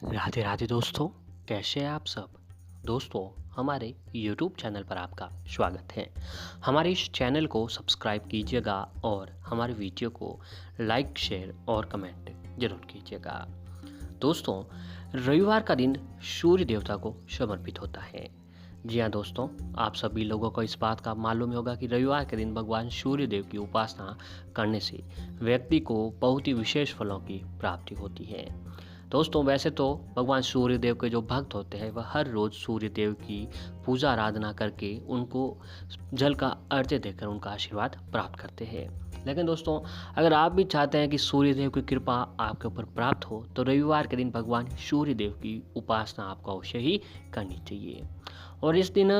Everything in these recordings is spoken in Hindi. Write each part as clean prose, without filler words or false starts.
राधे राधे दोस्तों, कैसे हैं आप सब। दोस्तों, हमारे YouTube चैनल पर आपका स्वागत है। हमारे इस चैनल को सब्सक्राइब कीजिएगा और हमारे वीडियो को लाइक, शेयर और कमेंट जरूर कीजिएगा। दोस्तों, रविवार का दिन सूर्य देवता को समर्पित होता है। जी हाँ दोस्तों, आप सभी लोगों को इस बात का मालूम होगा कि रविवार के दिन भगवान सूर्य देव की उपासना करने से व्यक्ति को बहुत ही विशेष फलों की प्राप्ति होती है। दोस्तों, वैसे तो भगवान सूर्य देव के जो भक्त होते हैं वह हर रोज़ सूर्य देव की पूजा आराधना करके उनको जल का अर्घ्य देकर उनका आशीर्वाद प्राप्त करते हैं। लेकिन दोस्तों, अगर आप भी चाहते हैं कि सूर्य देव की कृपा आपके ऊपर प्राप्त हो तो रविवार के दिन भगवान सूर्य देव की उपासना आपको अवश्य ही करनी चाहिए। और इस दिन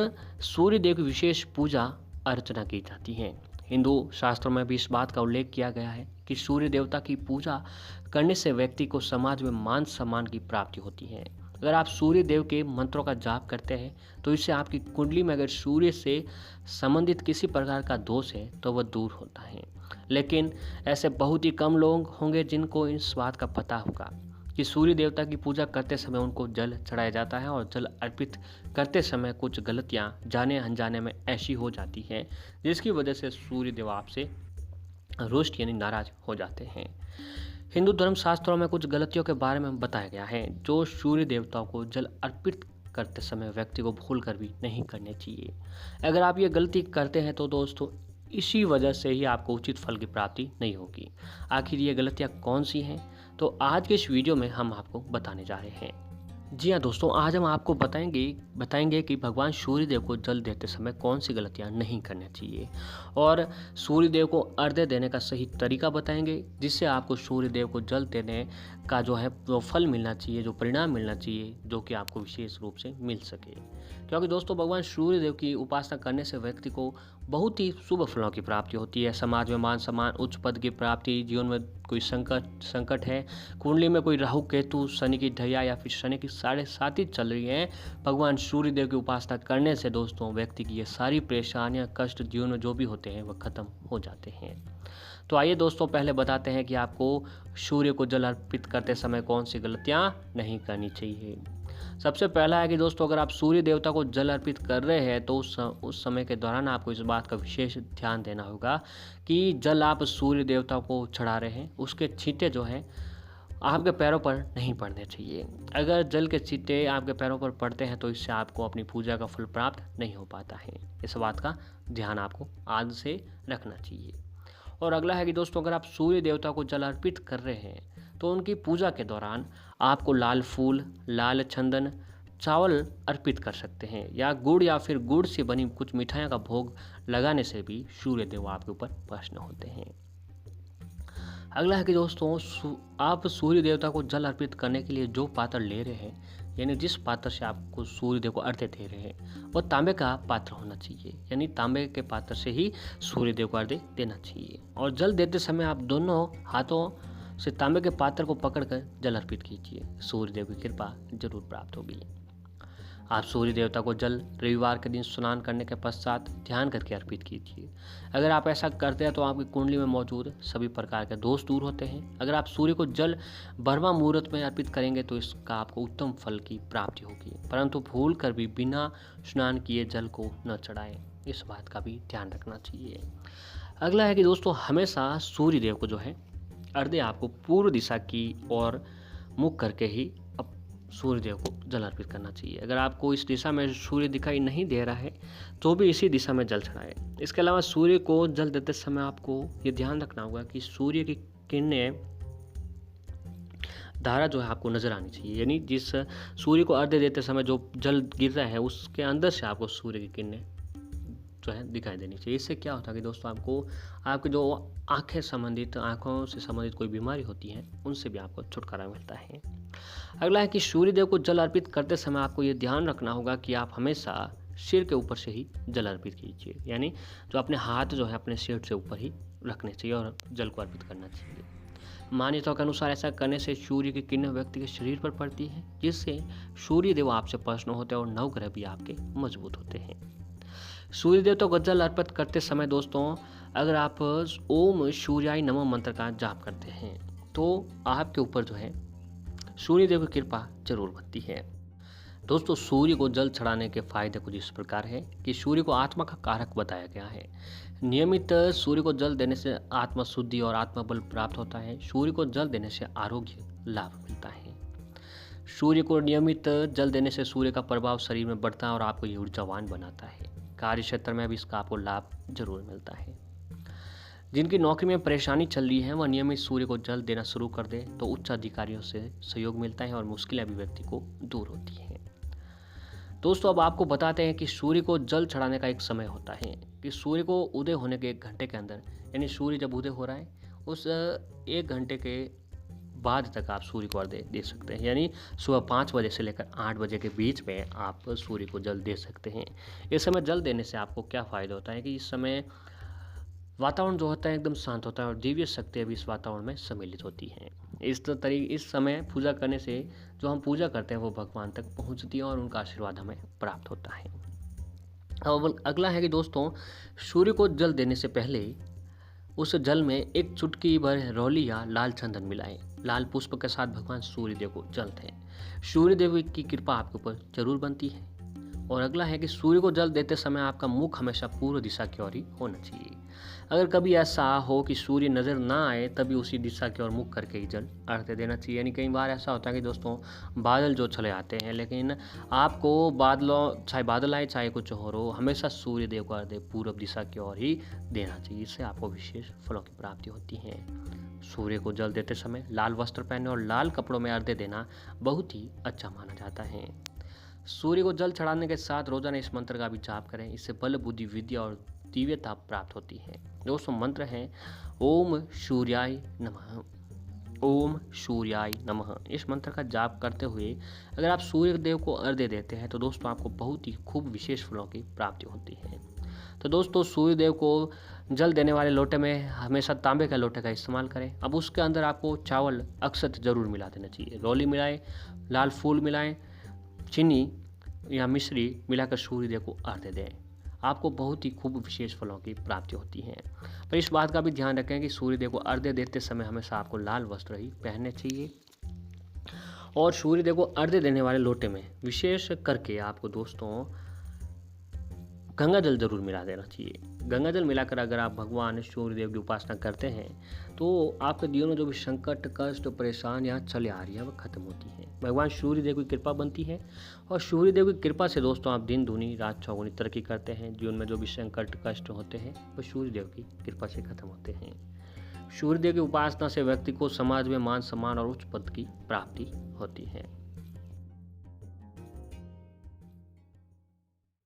सूर्य देव की विशेष पूजा अर्चना की जाती है। हिंदू शास्त्रों में भी इस बात का उल्लेख किया गया है कि सूर्य देवता की पूजा करने से व्यक्ति को समाज में मान सम्मान की प्राप्ति होती है। अगर आप सूर्य देव के मंत्रों का जाप करते हैं तो इससे आपकी कुंडली में अगर सूर्य से संबंधित किसी प्रकार का दोष है तो वह दूर होता है। लेकिन ऐसे बहुत ही कम लोग होंगे जिनको इस बात का पता होगा कि सूर्य देवता की पूजा करते समय उनको जल चढ़ाया जाता है और जल अर्पित करते समय कुछ गलतियां जाने अनजाने में ऐसी हो जाती हैं जिसकी वजह से सूर्य देव आपसे रुष्ट यानी नाराज हो जाते हैं। हिंदू धर्म शास्त्रों में कुछ गलतियों के बारे में बताया गया है जो सूर्य देवताओं को जल अर्पित करते समय व्यक्ति को भूल कर भी नहीं करने चाहिए। अगर आप ये गलती करते हैं तो दोस्तों इसी वजह से ही आपको उचित फल की प्राप्ति नहीं होगी। आखिर ये गलतियाँ कौन सी हैं, तो आज के इस वीडियो में हम आपको बताने जा रहे हैं। जी हाँ दोस्तों, आज हम आपको बताएंगे कि भगवान सूर्य देव को जल देते समय कौन सी गलतियाँ नहीं करनी चाहिए और सूर्य देव को अर्घ्य देने का सही तरीका बताएंगे जिससे आपको सूर्य देव को जल देने का जो है वो फल मिलना चाहिए, जो परिणाम मिलना चाहिए, जो कि आपको विशेष रूप से मिल सके। क्योंकि दोस्तों भगवान सूर्य देव की उपासना करने से व्यक्ति को बहुत ही शुभ फलों की प्राप्ति होती है। समाज में मान सम्मान, उच्च पद की प्राप्ति, जीवन में कोई संकट है, कुंडली में कोई राहु केतु, शनि की ढैया या फिर शनि की 7.5 चल रही है, भगवान सूर्य देव की उपासना करने से दोस्तों व्यक्ति की ये सारी परेशानियां, कष्ट जीवन में जो भी होते हैं वह खत्म हो जाते हैं। तो आइए दोस्तों पहले बताते हैं कि आपको सूर्य को जल अर्पित करते समय कौन सी गलतियां नहीं करनी चाहिए। सबसे पहला है कि दोस्तों अगर आप सूर्य देवता को जल अर्पित कर रहे हैं तो उस समय के दौरान आपको इस बात का विशेष ध्यान देना होगा कि जल आप सूर्य देवता को चढ़ा रहे हैं उसके छींटे जो हैं आपके पैरों पर नहीं पड़ने चाहिए। अगर जल के छींटे आपके पैरों पर पड़ते हैं तो इससे आपको अपनी पूजा का फल प्राप्त नहीं हो पाता है। इस बात का ध्यान आपको आज से रखना चाहिए। और अगला है कि दोस्तों अगर आप सूर्य देवता को जल अर्पित कर रहे हैं तो उनकी पूजा के दौरान आपको लाल फूल, लाल चंदन, चावल अर्पित कर सकते हैं या फिर गुड़ से बनी कुछ मिठाइयों का भोग लगाने से भी सूर्य देव आपके ऊपर प्रसन्न होते हैं। अगला है कि दोस्तों आप सूर्य देवता को जल अर्पित करने के लिए जो पात्र ले रहे हैं यानी जिस पात्र से आपको सूर्य देव को अर्घ्य दे रहे हैं वो तांबे का पात्र होना चाहिए। यानी तांबे के पात्र से ही सूर्य देव को अर्घ्य देना चाहिए। और जल देते समय आप दोनों हाथों से तांबे के पात्र को पकड़कर जल अर्पित कीजिए, सूर्य देव की कृपा जरूर प्राप्त होगी। आप सूर्य देवता को जल रविवार के दिन स्नान करने के पश्चात ध्यान करके अर्पित कीजिए। अगर आप ऐसा करते हैं तो आपकी कुंडली में मौजूद सभी प्रकार के दोष दूर होते हैं। अगर आप सूर्य को जल ब्रह्मा मुहूर्त में अर्पित करेंगे तो इसका आपको उत्तम फल की प्राप्ति होगी, परंतु भूल कर भी बिना स्नान किए जल को न चढ़ाएं, इस बात का भी ध्यान रखना चाहिए। अगला है कि दोस्तों हमेशा सूर्य देव को जो है अर्घ्य आपको पूर्व दिशा की ओर मुख करके ही सूर्य देव को जल अर्पित करना चाहिए। अगर आपको इस दिशा में सूर्य दिखाई नहीं दे रहा है तो भी इसी दिशा में जल चढ़ाएं। इसके अलावा सूर्य को जल देते समय आपको ये ध्यान रखना होगा कि सूर्य की किरणें धारा जो है आपको नजर आनी चाहिए। यानी जिस सूर्य को अर्घ्य देते समय जो जल गिर रहा है उसके अंदर से आपको सूर्य की किरणें जो है दिखाई देनी चाहिए। इससे क्या होता है कि दोस्तों आपको आपके जो आंखों से संबंधित कोई बीमारी होती है उनसे भी आपको छुटकारा मिलता है। अगला है कि सूर्य देव को जल अर्पित करते समय आपको ये ध्यान रखना होगा कि आप हमेशा सिर के ऊपर से ही जल अर्पित कीजिए। यानी जो अपने हाथ जो है अपने सिर से ऊपर ही रखने चाहिए और जल को अर्पित करना चाहिए। मान्यताओं के अनुसार ऐसा करने से सूर्य की किरणें व्यक्ति के शरीर पर पड़ती है जिससे सूर्य देव आपसे प्रसन्न होते हैं और नवग्रह भी आपके मजबूत होते हैं। सूर्य देवता को जल अर्पित करते समय दोस्तों अगर आप ओम सूर्याय नमः मंत्र का जाप करते हैं तो आपके ऊपर जो है सूर्य देव की कृपा जरूर बनती है। दोस्तों, सूर्य को जल चढ़ाने के फायदे कुछ इस प्रकार है कि सूर्य को आत्मा का कारक बताया गया है। नियमित सूर्य को जल देने से आत्मा शुद्धि और आत्मा बल प्राप्त होता है। सूर्य को जल देने से आरोग्य लाभ मिलता है। सूर्य को नियमित जल देने से सूर्य का प्रभाव शरीर में बढ़ता है और आपको ये ऊर्जावान बनाता है। कार्य क्षेत्र में भी इसका आपको लाभ जरूर मिलता है। जिनकी नौकरी में परेशानी चल रही है वह नियमित सूर्य को जल देना शुरू कर दे तो उच्च अधिकारियों से सहयोग मिलता है और मुश्किलें भी व्यक्ति को दूर होती हैं। दोस्तों, अब आपको बताते हैं कि सूर्य को जल चढ़ाने का एक समय होता है कि सूर्य को उदय होने के 1 घंटे के अंदर, यानी सूर्य जब उदय हो रहा है उस 1 घंटे के बाद तक आप सूर्य को अर्घ्य दे सकते हैं। यानी सुबह 5 बजे से लेकर 8 बजे के बीच में आप सूर्य को जल दे सकते हैं। इस समय जल देने से आपको क्या फ़ायदा होता है कि इस समय वातावरण जो होता है एकदम शांत होता है और दिव्य शक्तियाँ भी इस वातावरण में सम्मिलित होती हैं। इस समय पूजा करने से जो हम पूजा करते हैं वो भगवान तक पहुंचती है और उनका आशीर्वाद हमें प्राप्त होता है। अब अगला है कि दोस्तों, सूर्य को जल देने से पहले उस जल में एक चुटकी भर रोली या लाल चंदन मिलाएं। लाल पुष्प के साथ भगवान सूर्यदेव को जल दें। सूर्यदेव की कृपा आपके ऊपर जरूर बनती है। और अगला है कि सूर्य को जल देते समय आपका मुख हमेशा पूर्व दिशा की ओर ही होना चाहिए। अगर कभी ऐसा हो कि सूर्य नज़र ना आए तभी उसी दिशा की ओर मुख करके ही जल अर्घ्य देना चाहिए। यानी कई बार ऐसा होता है कि दोस्तों बादल जो चले आते हैं, लेकिन आपको चाहे बादल आए चाहे कुछ और हो, हमेशा सूर्य देव को अर्घ्य पूर्व दिशा की ओर ही देना चाहिए। इससे आपको विशेष फलों की प्राप्ति होती है। सूर्य को जल देते समय लाल वस्त्र पहने और लाल कपड़ों में अर्घ्य देना बहुत ही अच्छा माना जाता है। सूर्य को जल चढ़ाने के साथ रोजाना इस मंत्र का भी जाप करें। इससे बल, बुद्धि, विद्या और दिव्यता प्राप्त होती है। दोस्तों, मंत्र है ओम सूर्याय नमः। ओम सूर्याय नमः। इस मंत्र का जाप करते हुए अगर आप सूर्य देव को अर्घ्य देते हैं तो दोस्तों आपको बहुत ही खूब विशेष फलों की प्राप्ति होती है। तो दोस्तों, सूर्य देव को जल देने वाले लोटे में हमेशा तांबे का लोटे का इस्तेमाल करें। अब उसके अंदर आपको चावल अक्षत जरूर मिला देना चाहिए। रोली मिलाएं, लाल फूल मिलाएं, चीनी या मिश्री मिलाकर सूर्य देव को अर्घ्य दें। आपको बहुत ही खूब विशेष फलों की प्राप्ति होती है। पर इस बात का भी ध्यान रखें कि सूर्य देव को अर्घ्य देते समय हमेशा आपको लाल वस्त्र ही पहनने चाहिए। और सूर्य देव को अर्घ्य देने वाले लोटे में विशेष करके आपको दोस्तों गंगा जल जरूर मिला देना चाहिए। गंगा जल मिलाकर अगर आप भगवान सूर्य देव की उपासना करते हैं तो आपके जीवन में जो भी संकट, कष्ट, परेशान यहाँ चले आ रही है वह खत्म होती है। भगवान सूर्य देव की कृपा बनती है और सूर्य देव की कृपा से दोस्तों आप दिन दूनी रात चौगुनी तरक्की करते हैं। जीवन में जो भी संकट, कष्ट होते हैं वह सूर्य देव की कृपा से खत्म होते हैं। सूर्य देव की उपासना से व्यक्ति को समाज में मान सम्मान और उच्च पद की प्राप्ति होती है।